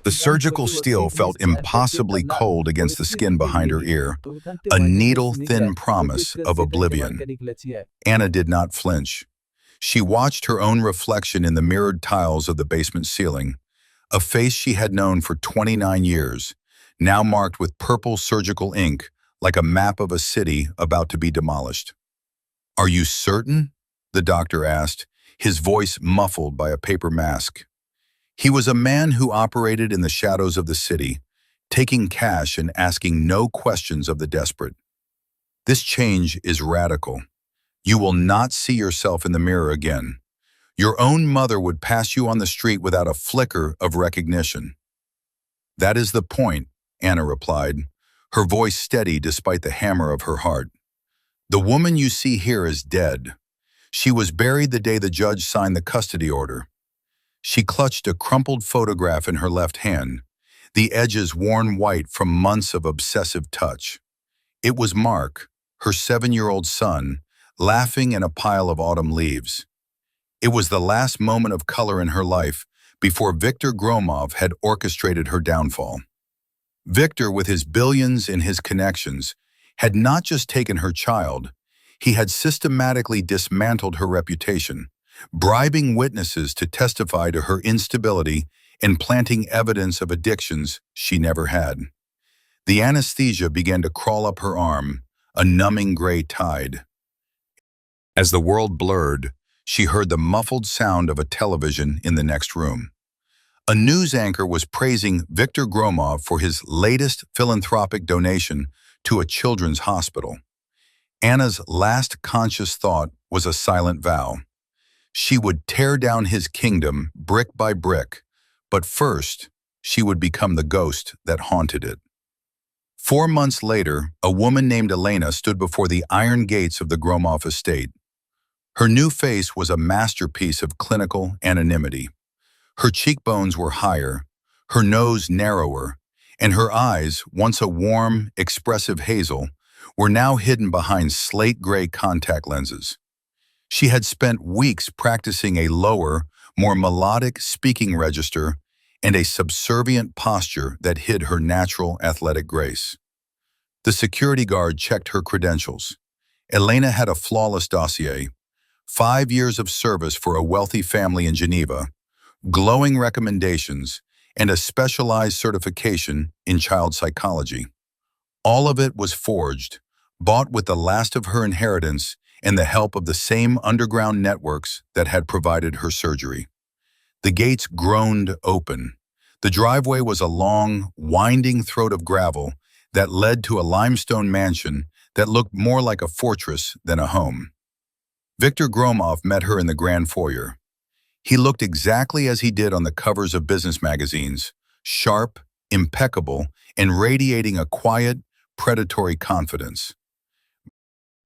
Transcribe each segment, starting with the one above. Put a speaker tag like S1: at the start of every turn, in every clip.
S1: The surgical steel felt impossibly cold against the skin behind her ear, a needle-thin promise of oblivion. Anna did not flinch. She watched her own reflection in the mirrored tiles of the basement ceiling, a face she had known for 29 years, now marked with purple surgical ink like a map of a city about to be demolished. "Are you certain?" the doctor asked, his voice muffled by a paper mask. He was a man who operated in the shadows of the city, taking cash and asking no questions of the desperate. "This change is radical. You will not see yourself in the mirror again. Your own mother would pass you on the street without a flicker of recognition." "That is the point," Anna replied, her voice steady despite the hammer of her heart. "The woman you see here is dead. She was buried the day the judge signed the custody order." She clutched a crumpled photograph in her left hand, the edges worn white from months of obsessive touch. It was Mark, her 7-year-old son, laughing in a pile of autumn leaves. It was the last moment of color in her life before Viktor Gromov had orchestrated her downfall. Viktor, with his billions and his connections, had not just taken her child, he had systematically dismantled her reputation, bribing witnesses to testify to her instability and planting evidence of addictions she never had. The anesthesia began to crawl up her arm, a numbing gray tide. As the world blurred, she heard the muffled sound of a television in the next room. A news anchor was praising Viktor Gromov for his latest philanthropic donation to a children's hospital. Anna's last conscious thought was a silent vow. She would tear down his kingdom brick by brick, but first, she would become the ghost that haunted it. 4 months later, a woman named Elena stood before the iron gates of the Gromov estate. Her new face was a masterpiece of clinical anonymity. Her cheekbones were higher, her nose narrower, and her eyes, once a warm, expressive hazel, were now hidden behind slate-gray contact lenses. She had spent weeks practicing a lower, more melodic speaking register and a subservient posture that hid her natural athletic grace. The security guard checked her credentials. Elena had a flawless dossier, 5 years of service for a wealthy family in Geneva, glowing recommendations, and a specialized certification in child psychology. All of it was forged, bought with the last of her inheritance and the help of the same underground networks that had provided her surgery. The gates groaned open. The driveway was a long, winding throat of gravel that led to a limestone mansion that looked more like a fortress than a home. Viktor Gromov met her in the grand foyer. He looked exactly as he did on the covers of business magazines, sharp, impeccable, and radiating a quiet, predatory confidence.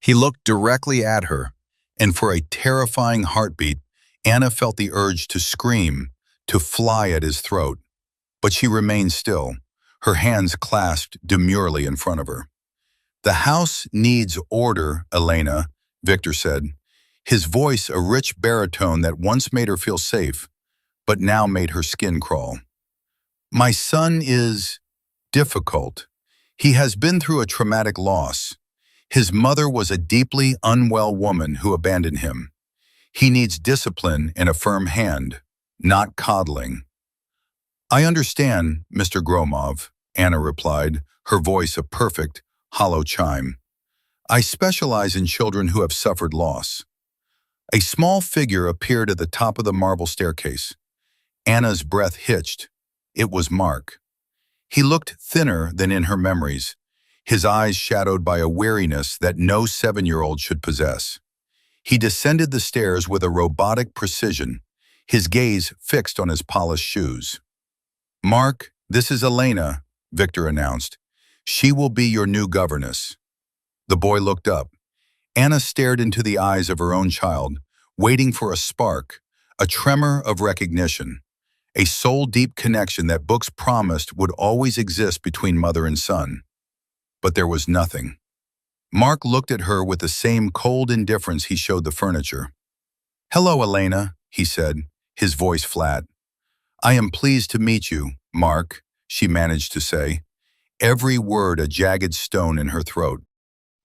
S1: He looked directly at her, and for a terrifying heartbeat, Anna felt the urge to scream, to fly at his throat. But she remained still, her hands clasped demurely in front of her. "The house needs order, Elena," Viktor said, his voice a rich baritone that once made her feel safe, but now made her skin crawl. "My son is difficult. He has been through a traumatic loss. His mother was a deeply unwell woman who abandoned him. He needs discipline and a firm hand, not coddling." "I understand, Mr. Gromov," Anna replied, her voice a perfect, hollow chime. "I specialize in children who have suffered loss." A small figure appeared at the top of the marble staircase. Anna's breath hitched. It was Mark. He looked thinner than in her memories, his eyes shadowed by a weariness that no 7-year-old should possess. He descended the stairs with a robotic precision, his gaze fixed on his polished shoes. "Mark, this is Elena," Viktor announced. "She will be your new governess." The boy looked up. Anna stared into the eyes of her own child, waiting for a spark, a tremor of recognition, a soul-deep connection that books promised would always exist between mother and son. But there was nothing. Mark looked at her with the same cold indifference he showed the furniture. "Hello, Elena," he said, his voice flat. "I am pleased to meet you, Mark, she managed to say, every word a jagged stone in her throat.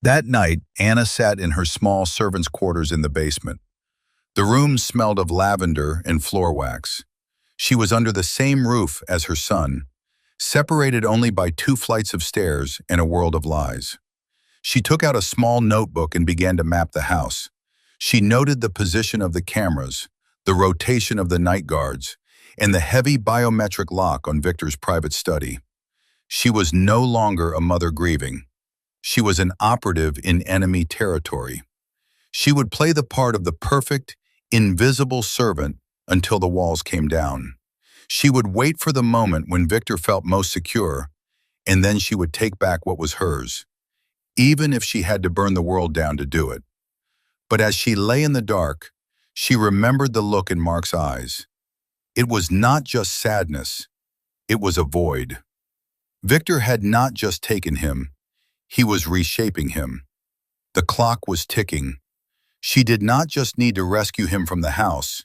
S1: That night, Anna sat in her small servants' quarters in the basement. The room smelled of lavender and floor wax. She was under the same roof as her son, separated only by 2 flights of stairs and a world of lies. She took out a small notebook and began to map the house. She noted the position of the cameras, the rotation of the night guards, and the heavy biometric lock on Victor's private study. She was no longer a mother grieving. She was an operative in enemy territory. She would play the part of the perfect, invisible servant until the walls came down. She would wait for the moment when Victor felt most secure, and then she would take back what was hers, even if she had to burn the world down to do it. But as she lay in the dark, she remembered the look in Mark's eyes. It was not just sadness, it was a void. Victor had not just taken him, he was reshaping him. The clock was ticking. She did not just need to rescue him from the house,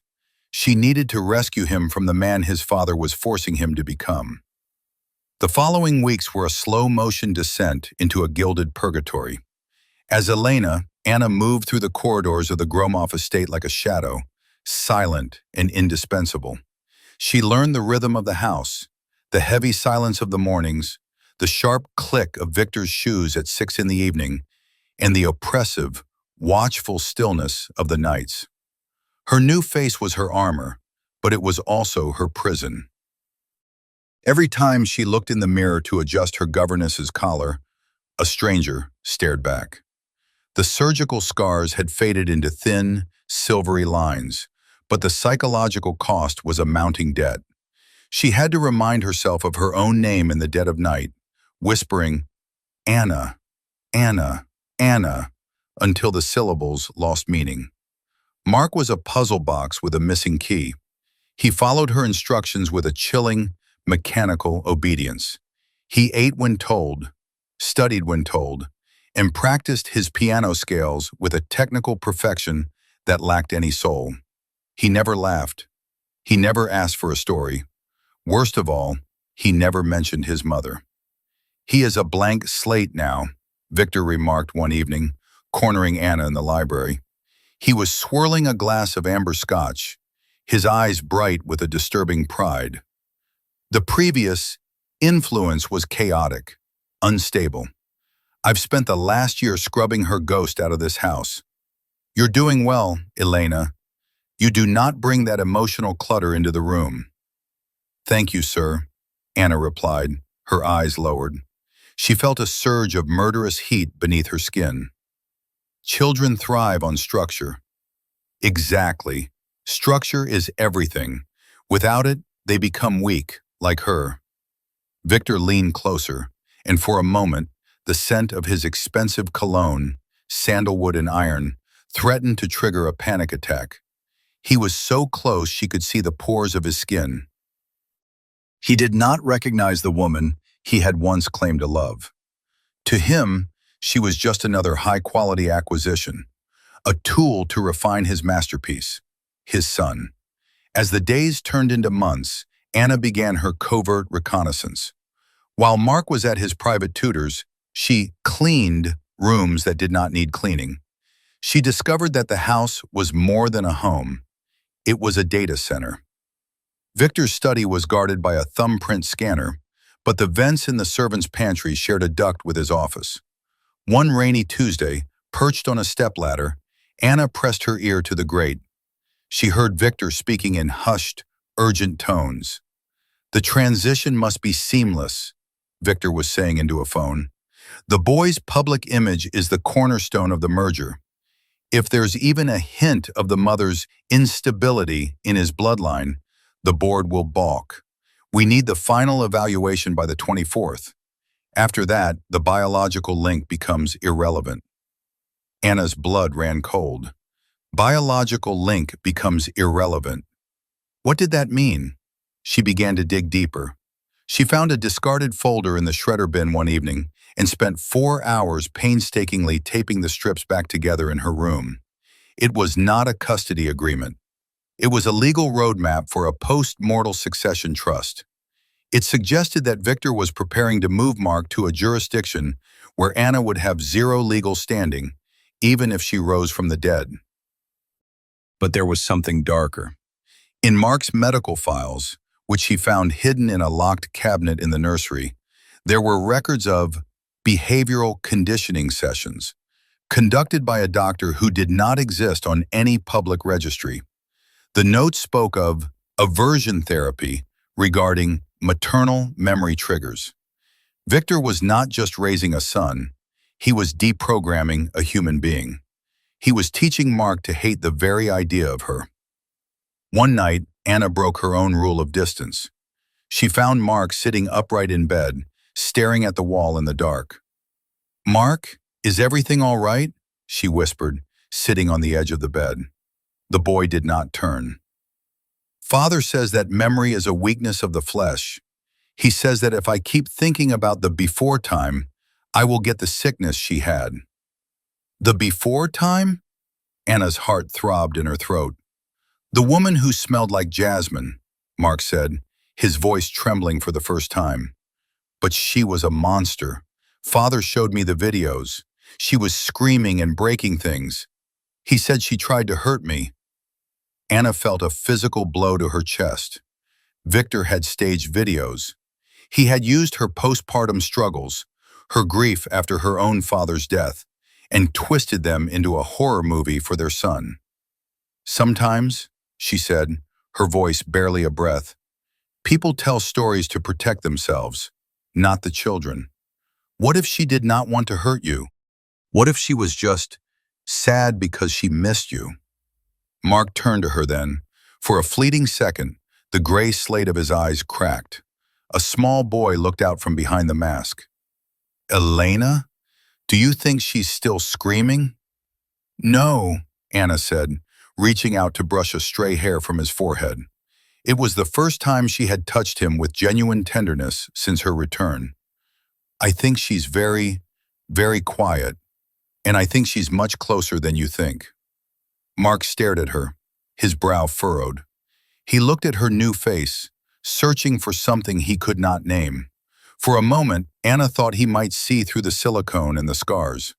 S1: she needed to rescue him from the man his father was forcing him to become. The following weeks were a slow-motion descent into a gilded purgatory. As Anna moved through the corridors of the Gromov estate like a shadow, silent and indispensable. She learned the rhythm of the house, the heavy silence of the mornings, the sharp click of Victor's shoes at 6 in the evening, and the oppressive, watchful stillness of the nights. Her new face was her armor, but it was also her prison. Every time she looked in the mirror to adjust her governess's collar, a stranger stared back. The surgical scars had faded into thin, silvery lines, but the psychological cost was a mounting debt. She had to remind herself of her own name in the dead of night, whispering, Anna, Anna, Anna, until the syllables lost meaning. Mark was a puzzle box with a missing key. He followed her instructions with a chilling, mechanical obedience. He ate when told, studied when told, and practiced his piano scales with a technical perfection that lacked any soul. He never laughed. He never asked for a story. Worst of all, he never mentioned his mother. He is a blank slate now, Victor remarked one evening, cornering Anna in the library. He was swirling a glass of amber scotch, his eyes bright with a disturbing pride. The previous influence was chaotic, unstable. I've spent the last year scrubbing her ghost out of this house. You're doing well, Elena. You do not bring that emotional clutter into the room. Thank you, sir, Anna replied, her eyes lowered. She felt a surge of murderous heat beneath her skin. Children thrive on structure. Exactly. Structure is everything. Without it, they become weak, like her. Victor leaned closer, and for a moment, the scent of his expensive cologne, sandalwood and iron, threatened to trigger a panic attack. He was so close she could see the pores of his skin. He did not recognize the woman he had once claimed to love. To him, she was just another high-quality acquisition, a tool to refine his masterpiece, his son. As the days turned into months, Anna began her covert reconnaissance. While Mark was at his private tutors, she cleaned rooms that did not need cleaning. She discovered that the house was more than a home. It was a data center. Victor's study was guarded by a thumbprint scanner, but the vents in the servants' pantry shared a duct with his office. One rainy Tuesday, perched on a stepladder, Anna pressed her ear to the grate. She heard Victor speaking in hushed, urgent tones. The transition must be seamless, Victor was saying into a phone. The boy's public image is the cornerstone of the merger. If there's even a hint of the mother's instability in his bloodline, the board will balk. We need the final evaluation by the 24th. After that, the biological link becomes irrelevant. Anna's blood ran cold. Biological link becomes irrelevant. What did that mean? She began to dig deeper. She found a discarded folder in the shredder bin one evening and spent 4 hours painstakingly taping the strips back together in her room. It was not a custody agreement. It was a legal roadmap for a post-mortal succession trust. It suggested that Victor was preparing to move Mark to a jurisdiction where Anna would have zero legal standing, even if she rose from the dead. But there was something darker. In Mark's medical files, which he found hidden in a locked cabinet in the nursery, there were records of behavioral conditioning sessions, conducted by a doctor who did not exist on any public registry. The notes spoke of aversion therapy regarding maternal memory triggers. Victor was not just raising a son, he was deprogramming a human being. He was teaching Mark to hate the very idea of her. One night, Anna broke her own rule of distance. She found Mark sitting upright in bed, staring at the wall in the dark. "Mark, is everything all right?" she whispered, sitting on the edge of the bed. The boy did not turn. "Father says that memory is a weakness of the flesh. He says that if I keep thinking about the before time, I will get the sickness she had." "The before time?" Anna's heart throbbed in her throat. "The woman who smelled like jasmine," Mark said, his voice trembling for the first time. "But she was a monster. Father showed me the videos. She was screaming and breaking things. He said she tried to hurt me." Anna felt a physical blow to her chest. Victor had staged videos. He had used her postpartum struggles, her grief after her own father's death, and twisted them into a horror movie for their son. "Sometimes," she said, her voice barely a breath, "people tell stories to protect themselves, not the children. What if she did not want to hurt you? What if she was just sad because she missed you?" Mark turned to her then. For a fleeting second, the gray slate of his eyes cracked. A small boy looked out from behind the mask. "Elena? Do you think she's still screaming?" "No," Anna said, reaching out to brush a stray hair from his forehead. It was the first time she had touched him with genuine tenderness since her return. "I think she's very, very quiet, and I think she's much closer than you think." Mark stared at her, his brow furrowed. He looked at her new face, searching for something he could not name. For a moment, Anna thought he might see through the silicone and the scars.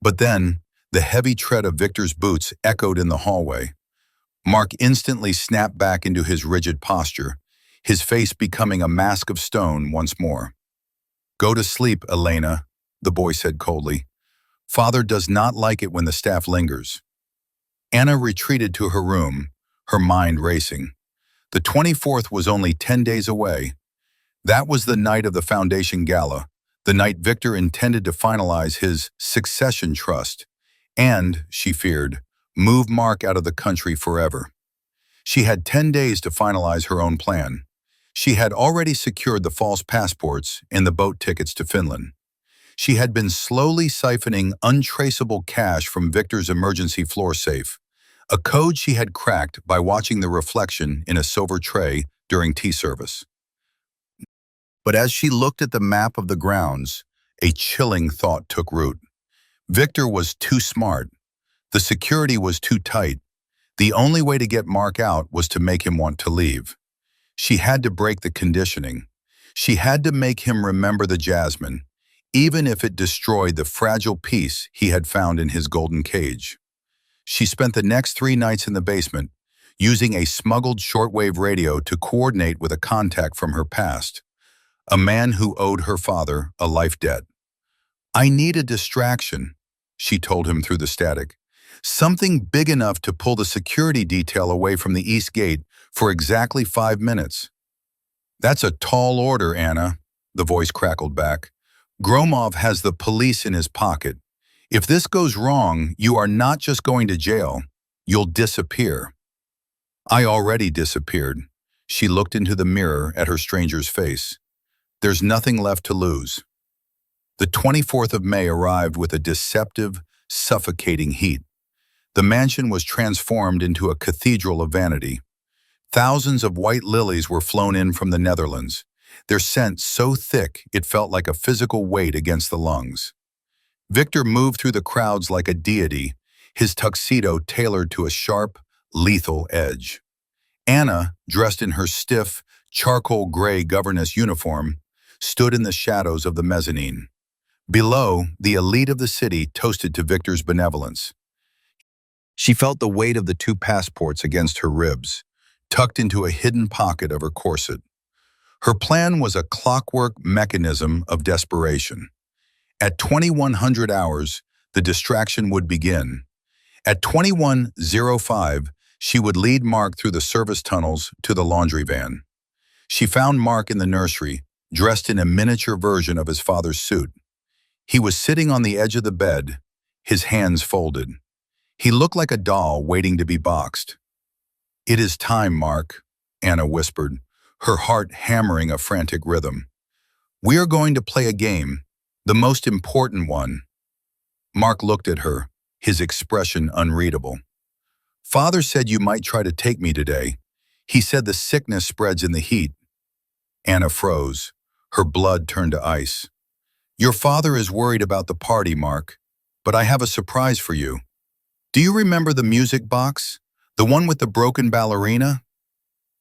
S1: But then, the heavy tread of Victor's boots echoed in the hallway. Mark instantly snapped back into his rigid posture, his face becoming a mask of stone once more. "Go to sleep, Elena," the boy said coldly. "Father does not like it when the staff lingers." Anna retreated to her room, her mind racing. The 24th was only 10 days away. That was the night of the foundation gala, the night Victor intended to finalize his succession trust and, she feared, move Mark out of the country forever. She had 10 days to finalize her own plan. She had already secured the false passports and the boat tickets to Finland. She had been slowly siphoning untraceable cash from Victor's emergency floor safe, a code she had cracked by watching the reflection in a silver tray during tea service. But as she looked at the map of the grounds, a chilling thought took root. Victor was too smart. The security was too tight. The only way to get Mark out was to make him want to leave. She had to break the conditioning. She had to make him remember the jasmine, even if it destroyed the fragile peace he had found in his golden cage. She spent the next 3 nights in the basement, using a smuggled shortwave radio to coordinate with a contact from her past, a man who owed her father a life debt. "I need a distraction," she told him through the static. "Something big enough to pull the security detail away from the East Gate for exactly 5 minutes." "That's a tall order, Anna," the voice crackled back. "Gromov has the police in his pocket. If this goes wrong, you are not just going to jail, you'll disappear." "I already disappeared." She looked into the mirror at her stranger's face. "There's nothing left to lose." The 24th of May arrived with a deceptive, suffocating heat. The mansion was transformed into a cathedral of vanity. Thousands of white lilies were flown in from the Netherlands, their scent so thick it felt like a physical weight against the lungs. Victor moved through the crowds like a deity, his tuxedo tailored to a sharp, lethal edge. Anna, dressed in her stiff, charcoal gray governess uniform, stood in the shadows of the mezzanine. Below, the elite of the city toasted to Victor's benevolence. She felt the weight of the 2 passports against her ribs, tucked into a hidden pocket of her corset. Her plan was a clockwork mechanism of desperation. At 2100 hours, the distraction would begin. At 21:05, she would lead Mark through the service tunnels to the laundry van. She found Mark in the nursery, dressed in a miniature version of his father's suit. He was sitting on the edge of the bed, his hands folded. He looked like a doll waiting to be boxed. "It is time, Mark," Anna whispered, her heart hammering a frantic rhythm. "We are going to play a game, the most important one." Mark looked at her, his expression unreadable. "Father said you might try to take me today. He said the sickness spreads in the heat." Anna froze. Her blood turned to ice. "Your father is worried about the party, Mark, but I have a surprise for you. Do you remember the music box? The one with the broken ballerina?"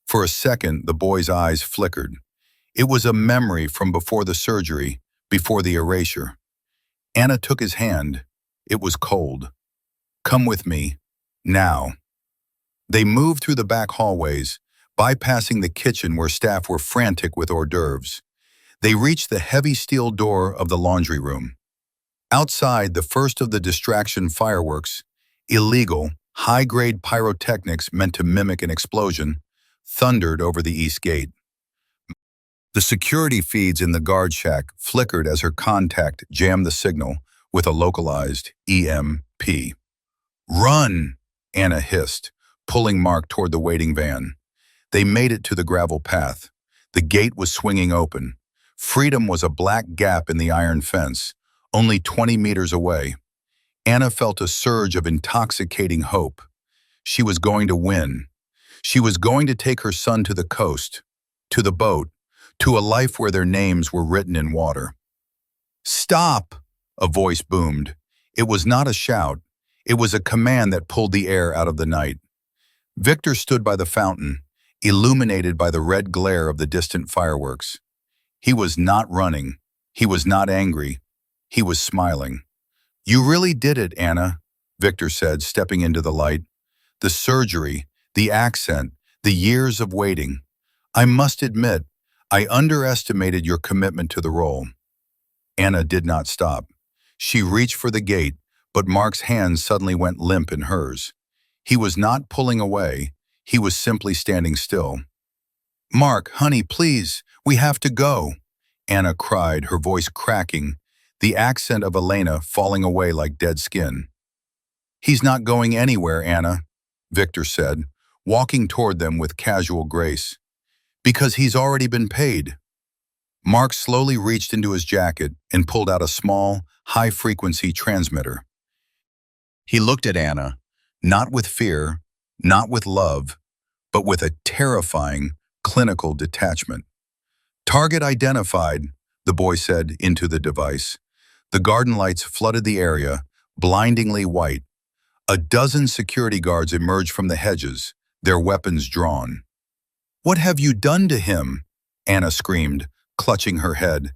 S1: For a second, the boy's eyes flickered. It was a memory from before the surgery, before the erasure. Anna took his hand. It was cold. "Come with me. Now." They moved through the back hallways, bypassing the kitchen where staff were frantic with hors d'oeuvres. They reached the heavy steel door of the laundry room. Outside, the first of the distraction fireworks, illegal, high-grade pyrotechnics meant to mimic an explosion, thundered over the east gate. The security feeds in the guard shack flickered as her contact jammed the signal with a localized EMP. "Run!" Anna hissed, pulling Mark toward the waiting van. They made it to the gravel path. The gate was swinging open. Freedom was a black gap in the iron fence, only 20 meters away. Anna felt a surge of intoxicating hope. She was going to win. She was going to take her son to the coast, to the boat, to a life where their names were written in water. "Stop!" a voice boomed. It was not a shout. It was a command that pulled the air out of the night. Victor stood by the fountain, illuminated by the red glare of the distant fireworks. He was not running. He was not angry. He was smiling. "You really did it, Anna," Victor said, stepping into the light. "The surgery, the accent, the years of waiting. I must admit, I underestimated your commitment to the role." Anna did not stop. She reached for the gate, but Mark's hand suddenly went limp in hers. He was not pulling away. He was simply standing still. "Mark, honey, please, we have to go," Anna cried, her voice cracking, the accent of Elena falling away like dead skin. "He's not going anywhere, Anna," Victor said, walking toward them with casual grace. "Because he's already been paid." Mark slowly reached into his jacket and pulled out a small, high-frequency transmitter. He looked at Anna, not with fear, not with love, but with a terrifying, clinical detachment. "Target identified," the boy said into the device. The garden lights flooded the area, blindingly white. A dozen security guards emerged from the hedges, their weapons drawn. "What have you done to him?" Anna screamed, clutching her head.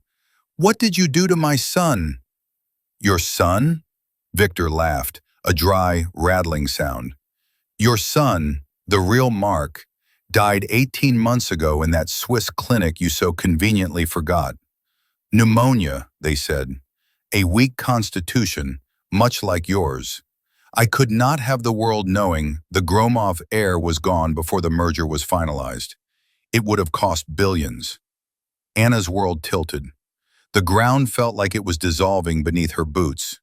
S1: "What did you do to my son?" "Your son?" Victor laughed, a dry, rattling sound. "Your son, the real Mark, died 18 months ago in that Swiss clinic you so conveniently forgot. Pneumonia, they said. A weak constitution, much like yours. I could not have the world knowing the Gromov heir was gone before the merger was finalized. It would have cost billions." Anna's world tilted. The ground felt like it was dissolving beneath her boots.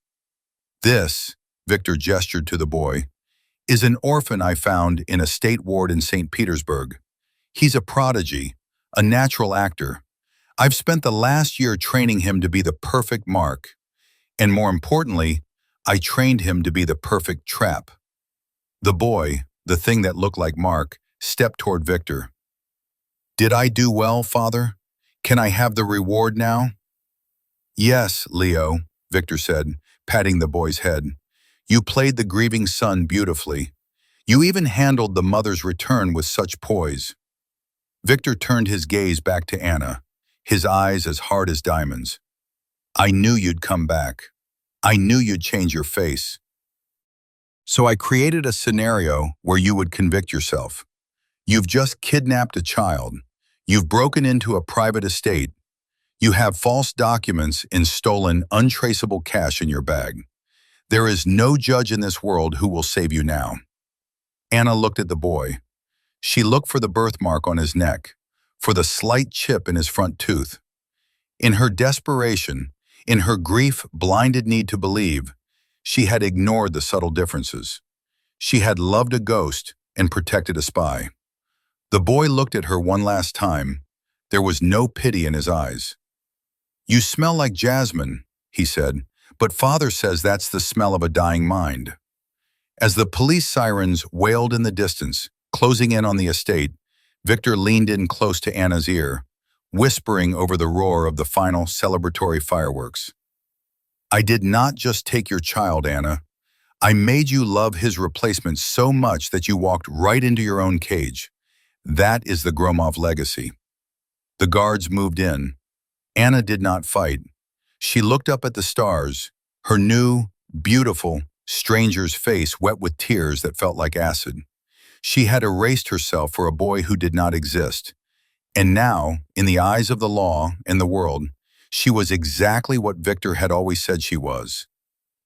S1: "This," Victor gestured to the boy, "is an orphan I found in a state ward in St. Petersburg. He's a prodigy, a natural actor. I've spent the last year training him to be the perfect Mark. And more importantly, I trained him to be the perfect trap." The boy, the thing that looked like Mark, stepped toward Victor. "Did I do well, Father? Can I have the reward now?" "Yes, Leo," Victor said, patting the boy's head. "You played the grieving son beautifully. You even handled the mother's return with such poise." Victor turned his gaze back to Anna, his eyes as hard as diamonds. I knew you'd come back. I knew you'd change your face. So I created a scenario where you would convict yourself. You've just kidnapped a child. You've broken into a private estate. You have false documents and stolen untraceable cash in your bag. There is no judge in this world who will save you now. Anna looked at the boy. She looked for the birthmark on his neck, for the slight chip in his front tooth. In her desperation, in her grief-blinded need to believe, she had ignored the subtle differences. She had loved a ghost and protected a spy. The boy looked at her one last time. There was no pity in his eyes. You smell like jasmine, he said, but Father says that's the smell of a dying mind. As the police sirens wailed in the distance, closing in on the estate, Victor leaned in close to Anna's ear, whispering over the roar of the final celebratory fireworks. I did not just take your child, Anna. I made you love his replacement so much that you walked right into your own cage. That is the Gromov legacy. The guards moved in. Anna did not fight. She looked up at the stars, her new, beautiful, stranger's face wet with tears that felt like acid. She had erased herself for a boy who did not exist. And now, in the eyes of the law and the world, she was exactly what Victor had always said she was.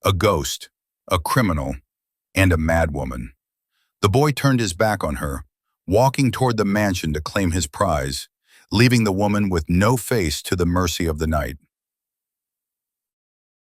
S1: A ghost, a criminal, and a madwoman. The boy turned his back on her, walking toward the mansion to claim his prize, leaving the woman with no face to the mercy of the night.